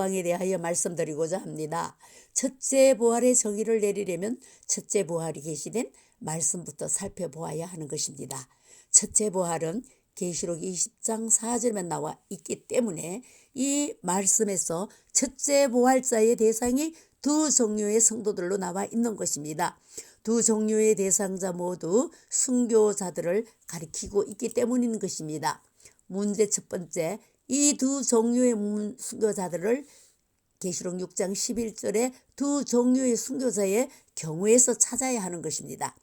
소방에 대하여 말씀드리고자 합니다. 첫째 부활의 정의를 내리려면 첫째 부활이 계시된 말씀부터 살펴보아야 하는 것입니다. 첫째 부활은 계시록 20장 4절에 나와 있기 때문에 이 말씀에서 첫째 부활자의 대상이 두 종류의 성도들로 나와 있는 것입니다. 두 종류의 대상자 모두 순교자들을 가리키고 있기 때문인 것입니다. 문제 첫 번째, 이 두 종류의 순교자들을 계시록 6장 11절에 두 종류의 순교자의 경우에서 찾아야 하는 것입니다.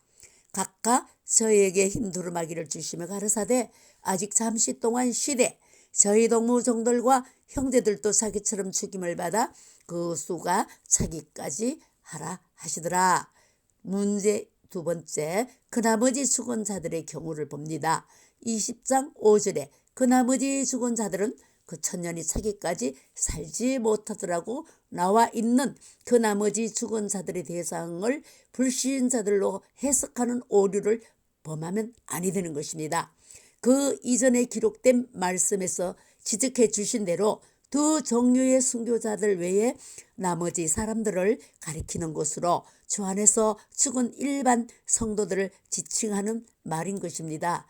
각각 저에게 흰 두루마기를 주시며 가르사대 아직 잠시 동안 쉬되 저희 동무종들과 형제들도 자기처럼 죽임을 받아 그 수가 차기까지 하라 하시더라. 문제 두 번째, 그 나머지 죽은 자들의 경우를 봅니다. 20장 5절에 그 나머지 죽은 자들은 그 천년이 차기까지 살지 못하더라고 나와 있는 그 나머지 죽은 자들의 대상을 불신자들로 해석하는 오류를 범하면 아니 되는 것입니다. 그 이전에 기록된 말씀에서 지적해 주신 대로 두 종류의 순교자들 외에 나머지 사람들을 가리키는 것으로 주 안에서 죽은 일반 성도들을 지칭하는 말인 것입니다.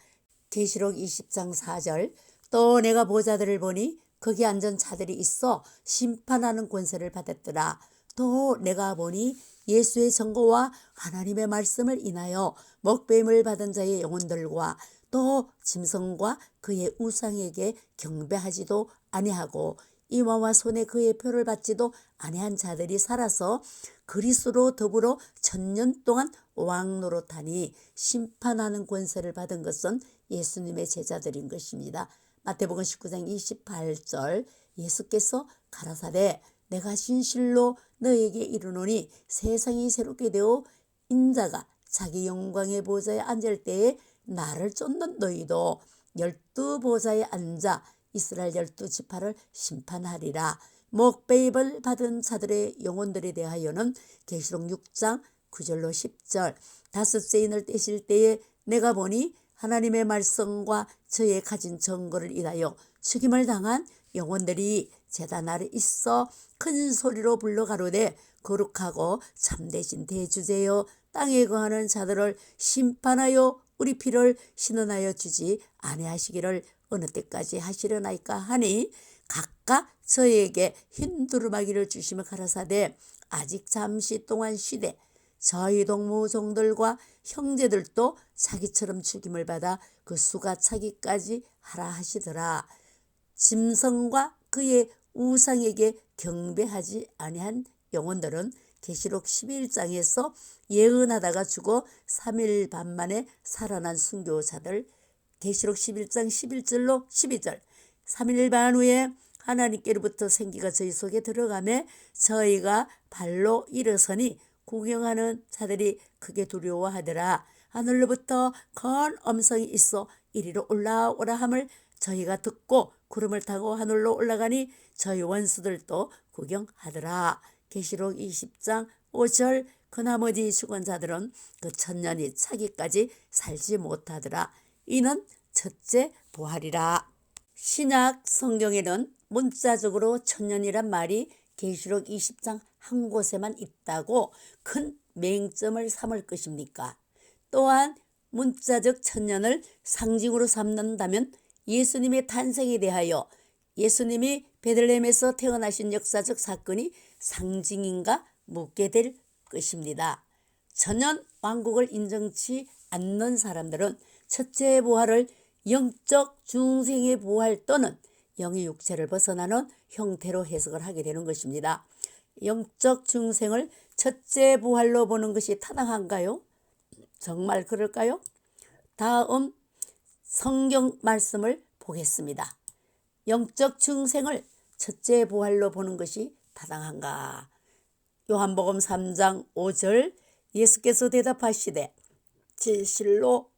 계시록 20장 4절, 또 내가 보좌들을 보니 거기 앉은 자들이 있어 심판하는 권세를 받았더라. 또 내가 보니 예수의 전거와 하나님의 말씀을 인하여 먹배임을 받은 자의 영혼들과 또 짐승과 그의 우상에게 경배하지도 아니하고 이마와 손에 그의 표를 받지도 아니한 자들이 살아서 그리스도로 더불어 1000년 동안 왕노릇하니 심판하는 권세를 받은 것은 예수님의 제자들인 것입니다. 마태복음 19장 28절, 예수께서 가라사대 내가 진실로 너에게 이르노니 세상이 새롭게 되어 인자가 자기 영광의 보좌에 앉을 때에 나를 쫓는 너희도 12보좌에 앉아 이스라엘 12지파를 심판하리라. 목배임을 받은 자들의 영혼들에 대하여는 계시록 6장 9절로 10절, 다섯째 인을 떼실 때에 내가 보니 하나님의 말씀과 저의 가진 증거를 인하여 죽임을 당한 영혼들이 제단 아래 있어 큰 소리로 불러 가로되 거룩하고 참되신 대주제여 땅에 거하는 자들을 심판하여 우리 피를 신원하여 주지 아니하시기를 어느 때까지 하시려나이까 하니 각각 저에게 흰 두루마기를 주시며 가라사대 아직 잠시 동안 쉬되 저희 동무종들과 형제들도 자기처럼 죽임을 받아 그 수가 차기까지 하라 하시더라. 짐승과 그의 우상에게 경배하지 아니한 영혼들은 계시록 11장에서 예언하다가 죽어 3일 반 만에 살아난 순교자들, 계시록 11장 11절로 12절, 3일 반 후에 하나님께로부터 생기가 저희 속에 들어가매 저희가 발로 일어서니 구경하는 자들이 크게 두려워하더라. 하늘로부터 큰 음성이 있어 이리로 올라오라 함을 저희가 듣고 구름을 타고 하늘로 올라가니 저희 원수들도 구경하더라. 계시록 20장 5절, 그 나머지 죽은 자들은 그 천년이 차기까지 살지 못하더라. 이는 첫째 부활이라. 신약 성경에는 문자적으로 천년이란 말이 계시록 20장 한 곳에만 있다고 큰 맹점을 삼을 것입니까? 또한 문자적 천년을 상징으로 삼는다면 예수님의 탄생에 대하여 예수님이 베들레헴에서 태어나신 역사적 사건이 상징인가 묻게 될 것입니다. 천년 왕국을 인정치 않는 사람들은 첫째 부활을 영적 중생의 부활 또는 영의 육체를 벗어나는 형태로 해석을 하게 되는 것입니다. 영적 중생을 첫째 부활로 보는 것이 타당한가요? 정말 그럴까요? 다음 성경 말씀을 보겠습니다. 영적 중생을 첫째 부활로 보는 것이 타당한가? 요한복음 3장 5절, 예수께서 대답하시되 진실로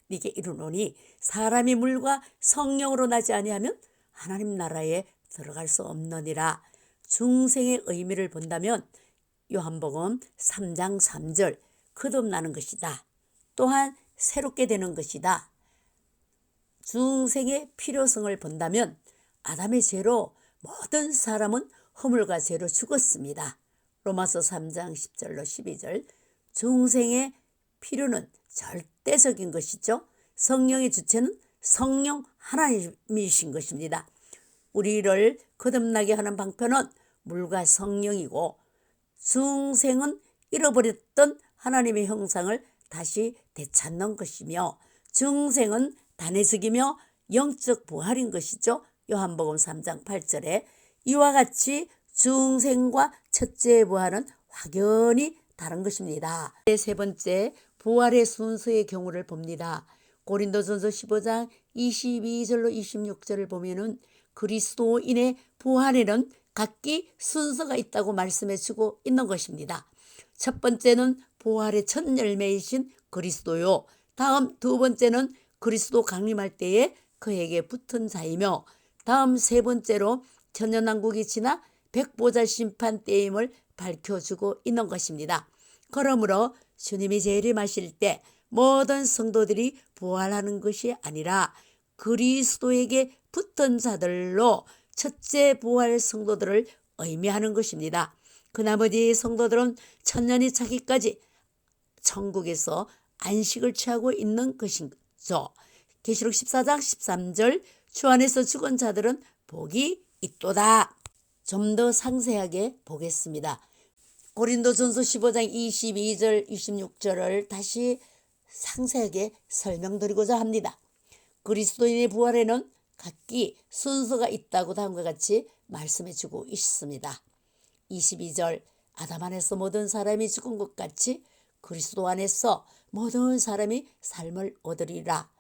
네게 이르노니 사람이 물과 성령으로 나지 아니하면 하나님 나라에 들어갈 수 없느니라. 중생의 의미를 본다면 요한복음 3장 3절, 거듭나는 것이다. 또한 새롭게 되는 것이다. 중생의 필요성을 본다면 아담의 죄로 모든 사람은 허물과 죄로 죽었습니다. 로마서 3장 10절로 12절. 중생의 필요는 절대적인 것이죠. 성령의 주체는 성령 하나님이신 것입니다. 우리를 거듭나게 하는 방편은 물과 성령이고, 중생은 잃어버렸던 하나님의 형상을 다시 되찾는 것이며, 중생은 단회적이며 영적 부활인 것이죠. 요한복음 3장 8절에 이와 같이 중생과 첫째의 부활은 확연히 다른 것입니다. 세 번째, 부활의 순서의 경우를 봅니다. 고린도전서 15장 22절로 26절을 보면은 그리스도인의 부활에는 각기 순서가 있다고 말씀해 주고 있는 것입니다. 첫 번째는 부활의 첫 열매이신 그리스도요. 다음 두 번째는 그리스도 강림할 때에 그에게 붙은 자이며, 다음 세 번째로 천년왕국이 지나 백보자 심판 때임을 밝혀주고 있는 것입니다. 그러므로 주님이 재림하실 때 모든 성도들이 부활하는 것이 아니라 그리스도에게 붙은 자들로 첫째 부활 성도들을 의미하는 것입니다. 그 나머지 성도들은 천년이 차기까지 천국에서 안식을 취하고 있는 것이죠. 계시록 14장 13절, 주 안에서 죽은 자들은 복이 있도다. 좀 더 상세하게 보겠습니다. 고린도전서 15장 22절 26절을 다시 상세하게 설명드리고자 합니다. 그리스도인의 부활에는 각기 순서가 있다고 다음과 같이 말씀해 주고 있습니다. 22절, 아담 안에서 모든 사람이 죽은 것 같이 그리스도 안에서 모든 사람이 삶을 얻으리라.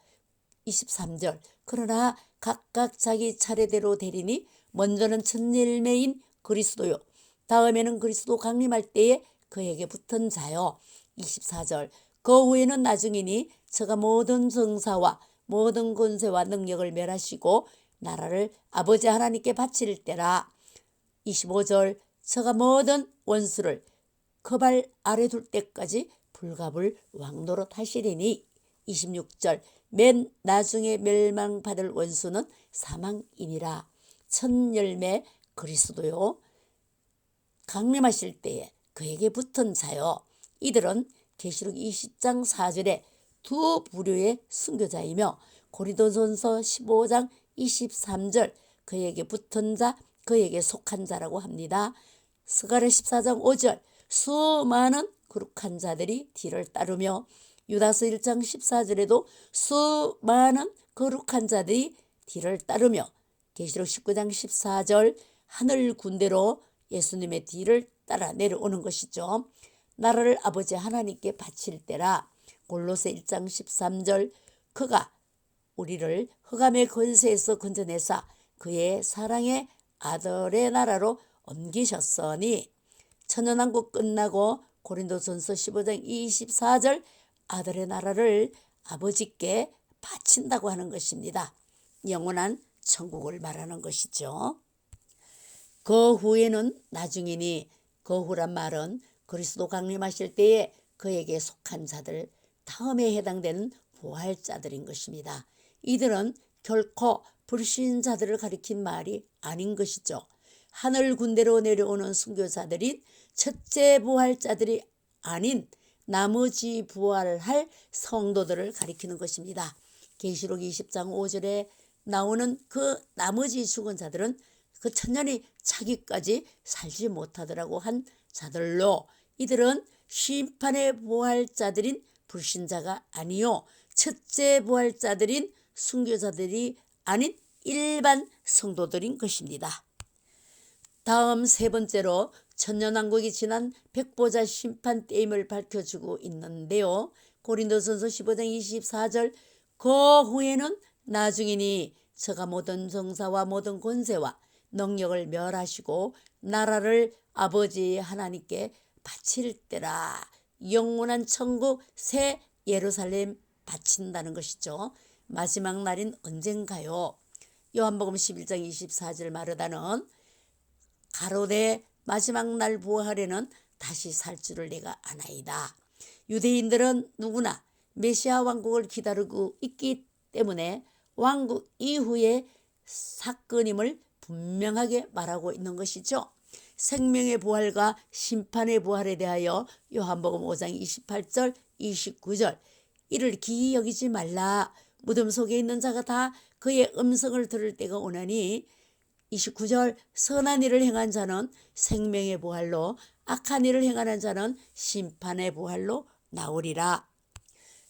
23절, 그러나 각각 자기 차례대로 되리니 먼저는 첫 열매인 그리스도요, 다음에는 그리스도 강림할 때에 그에게 붙은 자요. 24절, 그 후에는 나중이니 저가 모든 정사와 모든 권세와 능력을 멸하시고 나라를 아버지 하나님께 바칠 때라. 25절, 저가 모든 원수를 그 발 아래 둘 때까지 불갑을 왕노릇 하시리니. 26절, 맨 나중에 멸망받을 원수는 사망이니라. 첫 열매 그리스도요, 강림하실 때에 그에게 붙은 자요. 이들은 계시록 20장 4절에 두 부류의 순교자이며, 고린도전서 15장 23절 그에게 붙은 자, 그에게 속한 자라고 합니다. 스가랴 14장 5절 수많은 거룩한 자들이 뒤를 따르며, 유다서 1장 14절에도 수많은 거룩한 자들이 뒤를 따르며, 계시록 19장 14절 하늘 군대로 예수님의 뒤를 따라 내려오는 것이죠. 나라를 아버지 하나님께 바칠 때라. 골로새 1장 13절, 그가 우리를 흑암의 권세에서 건져내사 그의 사랑의 아들의 나라로 옮기셨으니. 천년왕국 끝나고 고린도전서 15장 24절 아들의 나라를 아버지께 바친다고 하는 것입니다. 영원한 천국을 말하는 것이죠. 그 후에는 나중이니, 그 후란 말은 그리스도 강림하실 때에 그에게 속한 자들, 다음에 해당되는 부활자들인 것입니다. 이들은 결코 불신자들을 가리킨 말이 아닌 것이죠. 하늘 군대로 내려오는 순교자들인 첫째 부활자들이 아닌 나머지 부활할 성도들을 가리키는 것입니다. 계시록 20장 5절에 나오는 그 나머지 죽은 자들은 그 천년이 차기까지 살지 못하더라고 한 자들로, 이들은 심판의 부활자들인 불신자가 아니요 첫째 부활자들인 순교자들이 아닌 일반 성도들인 것입니다. 다음 세 번째로 천년왕국이 지난 백보자 심판 때임을 밝혀주고 있는데요. 고린도전서 15장 24절, 그 후에는 나중이니 저가 모든 정사와 모든 권세와 능력을 멸하시고 나라를 아버지 하나님께 바칠 때라. 영원한 천국 새 예루살렘 바친다는 것이죠. 마지막 날인 언젠가요? 요한복음 11장 24절 마르다는 가로되 마지막 날 부활에는 다시 살 줄을 내가 아나이다. 유대인들은 누구나 메시아 왕국을 기다리고 있기 때문에 왕국 이후의 사건임을 분명하게 말하고 있는 것이죠. 생명의 부활과 심판의 부활에 대하여 요한복음 5장 28절 29절 이를 기이 여기지 말라. 무덤 속에 있는 자가 다 그의 음성을 들을 때가 오나니 29절 선한 일을 행한 자는 생명의 부활로 악한 일을 행하는 자는 심판의 부활로 나오리라.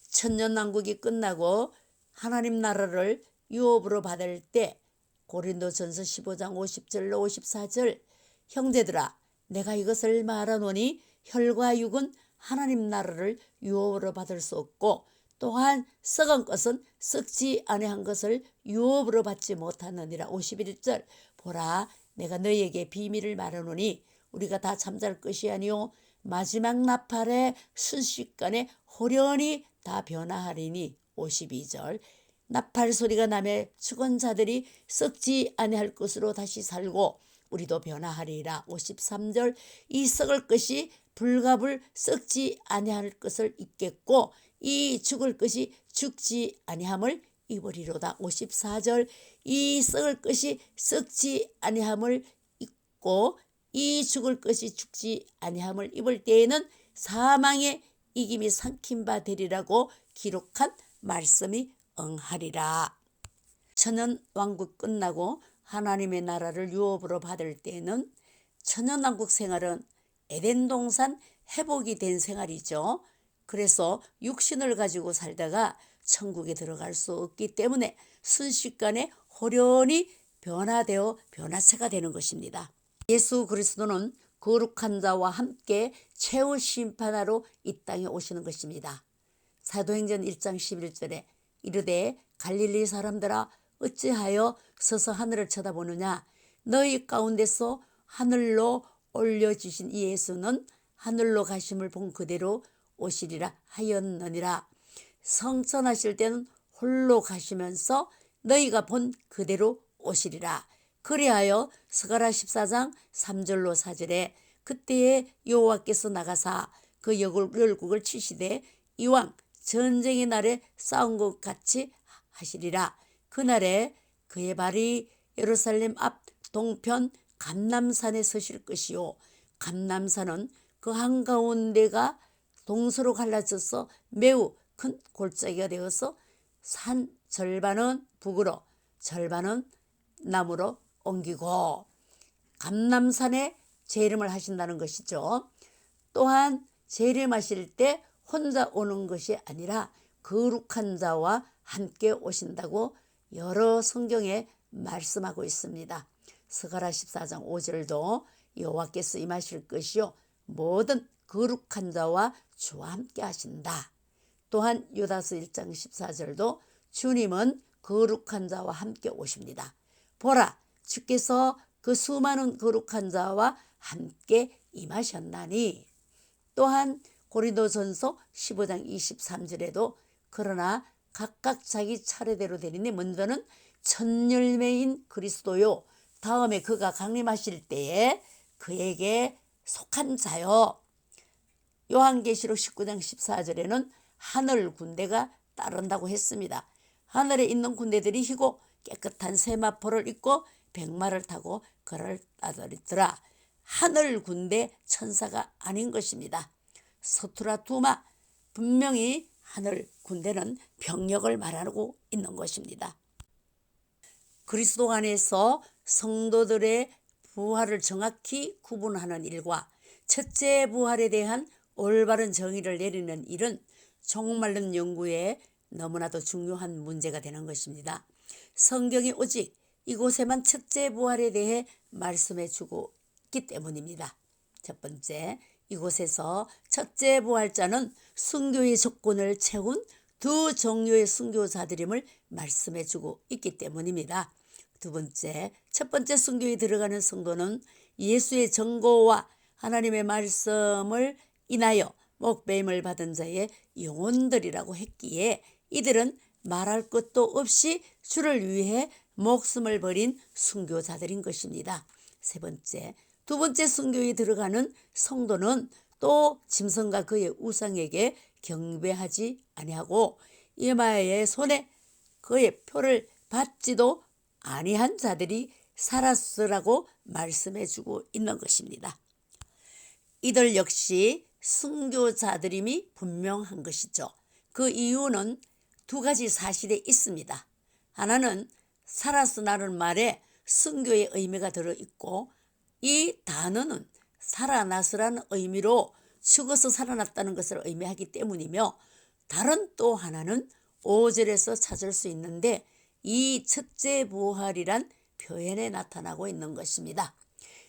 천년왕국이 끝나고 하나님 나라를 유업으로 받을 때 고린도전서 15장 50절로 54절 형제들아 내가 이것을 말하노니 혈과 육은 하나님 나라를 유업으로 받을 수 없고 또한 썩은 것은 썩지 아니한 것을 유업으로 받지 못하느니라. 51절 보라 내가 너희에게 비밀을 말하노니 우리가 다 잠잘 것이 아니요 마지막 나팔의 순식간에 호련히 다 변화하리니. 52절 나팔 소리가 나매 죽은 자들이 썩지 아니할 것으로 다시 살고 우리도 변화하리라. 53절 이 썩을 것이 불갑을 썩지 아니할 것을 입겠고 이 죽을 것이 죽지 아니함을 입으리로다. 54절 이 썩을 것이 썩지 아니함을 입고 이 죽을 것이 죽지 아니함을 입을 때에는 사망의 이김이 삼킨 바 되리라고 기록한 말씀이 응하리라. 천년왕국 끝나고 하나님의 나라를 유업으로 받을 때에는 천년왕국 생활은 에덴 동산 회복이 된 생활이죠. 그래서 육신을 가지고 살다가 천국에 들어갈 수 없기 때문에 순식간에 호련히 변화되어 변화체가 되는 것입니다. 예수 그리스도는 거룩한 자와 함께 최후 심판하러 이 땅에 오시는 것입니다. 사도행전 1장 11절에 이르되 갈릴리 사람들아 어찌하여 서서 하늘을 쳐다보느냐 너희 가운데서 하늘로 올려주신 이 예수는 하늘로 가심을 본 그대로 오시리라 하였느니라. 성천하실 때는 홀로 가시면서 너희가 본 그대로 오시리라. 그리하여 스가랴 14장 3절로 4절에 그때에 여호와께서 나가사 그 열국을 치시되 이왕 전쟁의 날에 싸운 것 같이 하시리라. 그날에 그의 발이 예루살렘 앞 동편 감람산에 서실 것이요 감람산은 그 한가운데가 동서로 갈라져서 매우 큰 골짜기가 되어서 산 절반은 북으로 절반은 남으로 옮기고 감람산에 재림을 하신다는 것이죠. 또한 재림하실 때 혼자 오는 것이 아니라 거룩한 자와 함께 오신다고 여러 성경에 말씀하고 있습니다. 스가랴 14장 5절도 여호와께서 임하실 것이요 모든 거룩한 자와 주와 함께 하신다. 또한 유다서 1장 14절도 주님은 거룩한 자와 함께 오십니다. 보라 주께서 그 수많은 거룩한 자와 함께 임하셨나니. 또한 고린도전서 15장 23절에도 그러나 각각 자기 차례대로 되리니 먼저는 첫열매인 그리스도요 다음에 그가 강림하실 때에 그에게 속한 자요. 요한계시록 19장 14절에는 하늘 군대가 따른다고 했습니다. 하늘에 있는 군대들이 희고 깨끗한 세마포를 입고 백마를 타고 그를 따르더라. 하늘 군대 천사가 아닌 것입니다. 서투라 두마 분명히 하늘 군대는 병력을 말하고 있는 것입니다. 그리스도 안에서 성도들의 부활을 정확히 구분하는 일과 첫째 부활에 대한 올바른 정의를 내리는 일은 종말론 연구에 너무나도 중요한 문제가 되는 것입니다. 성경이 오직 이곳에만 첫째 부활에 대해 말씀해 주고 있기 때문입니다. 첫 번째, 이곳에서 첫째 부활자는 순교의 조건을 채운 두 종류의 순교자들임을 말씀해 주고 있기 때문입니다. 두 번째, 첫 번째 순교에 들어가는 성도는 예수의 정고와 하나님의 말씀을 인하여 목배임을 받은 자의 영혼들이라고 했기에 이들은 말할 것도 없이 주를 위해 목숨을 버린 순교자들인 것입니다. 세 번째, 두 번째 순교에 들어가는 성도는 또 짐승과 그의 우상에게 경배하지 아니하고 이마의 손에 그의 표를 받지도 아니한 자들이 살았으라고 말씀해주고 있는 것입니다. 이들 역시 순교자들임이 분명한 것이죠. 그 이유는 두 가지 사실이 있습니다. 하나는 살았으라는 말에 순교의 의미가 들어있고, 이 단어는 살아났으라는 의미로 죽어서 살아났다는 것을 의미하기 때문이며, 다른 또 하나는 5절에서 찾을 수 있는데 이 첫째 부활이란 표현에 나타나고 있는 것입니다.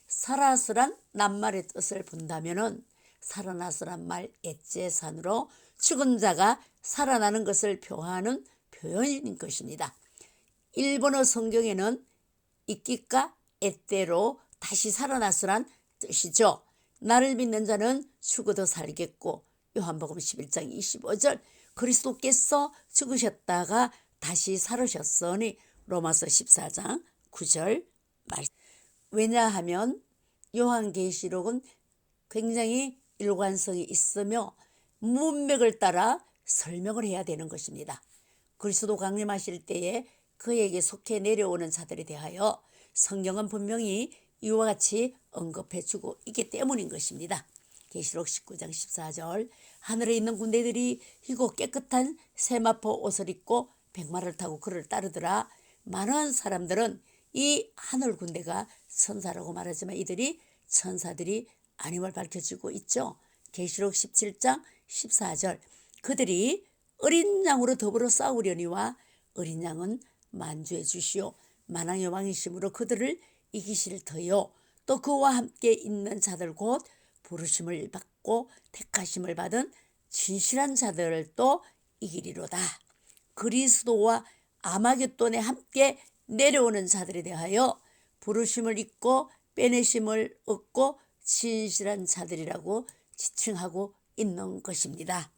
살았으란 낱말의 뜻을 본다면은 살아났으란 말 엣제산으로 죽은 자가 살아나는 것을 표하는 표현인 것입니다. 일본어 성경에는 이끼까 엣대로 다시 살아났으란 뜻이죠. 나를 믿는 자는 죽어도 살겠고, 요한복음 11장 25절 그리스도께서 죽으셨다가 다시 살으셨으니, 로마서 14장 9절 말씀. 왜냐하면 요한계시록은 굉장히 일관성이 있으며 문맥을 따라 설명을 해야 되는 것입니다. 그리스도 강림하실 때에 그에게 속해 내려오는 자들에 대하여 성경은 분명히 이와 같이 언급해 주고 있기 때문인 것입니다. 계시록 19장 14절 하늘에 있는 군대들이 희고 깨끗한 세마포 옷을 입고 백마를 타고 그를 따르더라. 많은 사람들은 이 하늘 군대가 천사라고 말하지만 이들이 천사들이 아님을 밝혀주고 있죠. 계시록 17장 14절 그들이 어린 양으로 더불어 싸우려니와 어린 양은 만주해 주시오. 만왕의 왕이심으로 그들을 이기실 터요. 또 그와 함께 있는 자들 곧 부르심을 받고 택하심을 받은 진실한 자들을 또 이기리로다. 그리스도와 아마겟돈에 함께 내려오는 자들에 대하여 부르심을 입고 빼내심을 얻고 진실한 자들이라고 지칭하고 있는 것입니다.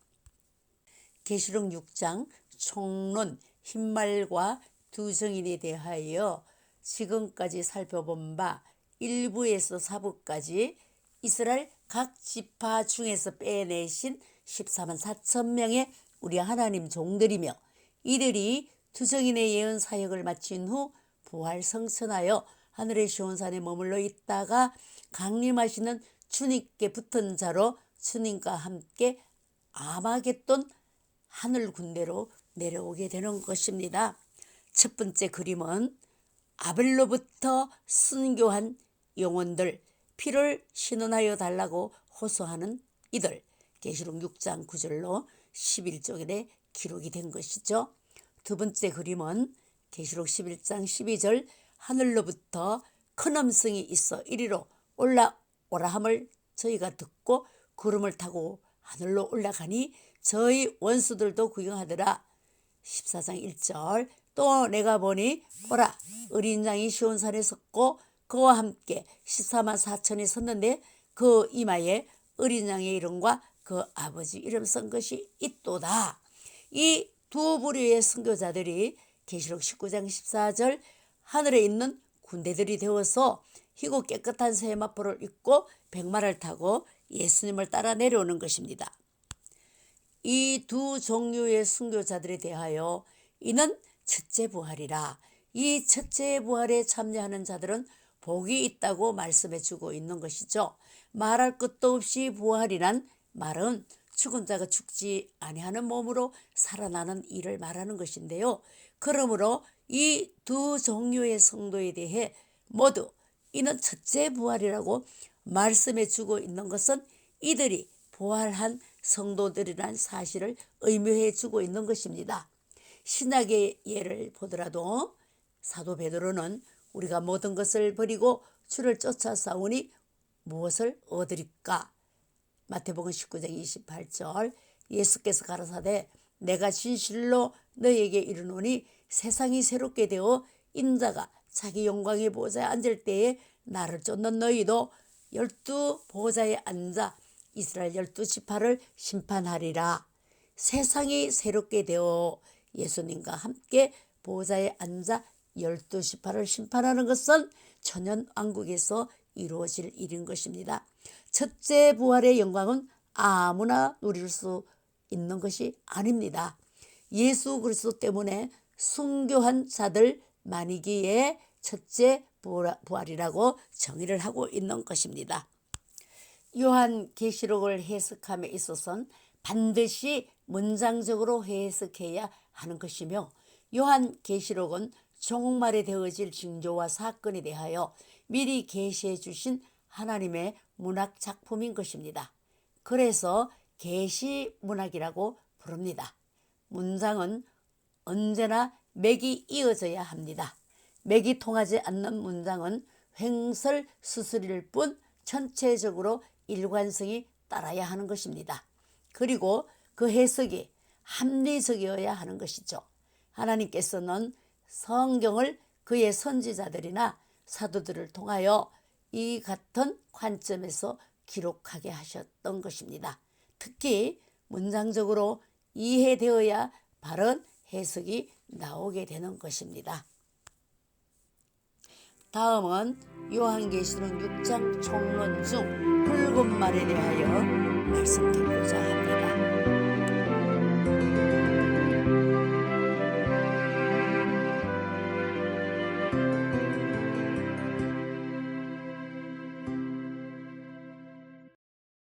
계시록 6장 총론 흰말과 두 정인에 대하여 지금까지 살펴본 바 1부에서 4부까지 이스라엘 각 지파 중에서 빼내신 14만 4천 명의 우리 하나님 종들이며, 이들이 두 정인의 예언 사역을 마친 후 부활 성천하여 하늘의 시온산에 머물러 있다가 강림하시는 주님께 붙은 자로 주님과 함께 아마겟돈 하늘 군대로 내려오게 되는 것입니다. 첫 번째 그림은 아벨로부터 순교한 영혼들, 피를 신원하여 달라고 호소하는 이들, 계시록 6장 9절로 11절에 기록이 된 것이죠. 두 번째 그림은 계시록 11장 12절 하늘로부터 큰 음성이 있어 이리로 올라오라 함을 저희가 듣고 구름을 타고 하늘로 올라가니 저희 원수들도 구경하더라. 14장 1절 또 내가 보니 보라 어린 양이 시온산에 섰고 그와 함께 14만 4천이 섰는데 그 이마에 어린 양의 이름과 그 아버지 이름 쓴 것이 있도다. 이 두 부류의 선교자들이 계시록 19장 14절 하늘에 있는 군대들이 되어서 희고 깨끗한 세마포를 입고 백마를 타고 예수님을 따라 내려오는 것입니다. 이 두 종류의 선교자들에 대하여 이는 첫째 부활이라. 이 첫째 부활에 참여하는 자들은 복이 있다고 말씀해 주고 있는 것이죠. 말할 것도 없이 부활이란 말은 죽은 자가 죽지 아니하는 몸으로 살아나는 일을 말하는 것인데요. 그러므로 이 두 종류의 성도에 대해 모두 이는 첫째 부활이라고 말씀해 주고 있는 것은 이들이 부활한 성도들이란 사실을 의미해 주고 있는 것입니다. 신약의 예를 보더라도 사도 베드로는 우리가 모든 것을 버리고 주를 쫓아 싸우니 무엇을 얻으리까? 마태복음 19장 28절 예수께서 가라사대 내가 진실로 너희에게 이르노니 세상이 새롭게 되어 인자가 자기 영광의 보좌에 앉을 때에 나를 쫓는 너희도 12 보좌에 앉아 이스라엘 12지파를 심판하리라. 세상이 새롭게 되어 예수님과 함께 보좌에 앉아 12지파를 심판하는 것은 천연왕국에서 이루어질 일인 것입니다. 첫째 부활의 영광은 아무나 누릴 수 있는 것이 아닙니다. 예수 그리스도 때문에 순교한 자들만이기에 첫째 부활이라고 정의를 하고 있는 것입니다. 요한계시록을 해석함에 있어서는 반드시 문장적으로 해석해야 하는 것이며, 요한계시록은 종말에 되어질 징조와 사건에 대하여 미리 계시해 주신 하나님의 문학 작품인 것입니다. 그래서 계시 문학이라고 부릅니다. 문장은 언제나 맥이 이어져야 합니다. 맥이 통하지 않는 문장은 횡설수설일 뿐 전체적으로 일관성이 따라야 하는 것입니다. 그리고 그 해석이 합리적이어야 하는 것이죠. 하나님께서는 성경을 그의 선지자들이나 사도들을 통하여 이 같은 관점에서 기록하게 하셨던 것입니다. 특히 문장적으로 이해되어야 바른 해석이 나오게 되는 것입니다. 다음은 요한계시록 6장 총론 중 붉은 말에 대하여 말씀드리겠습니다.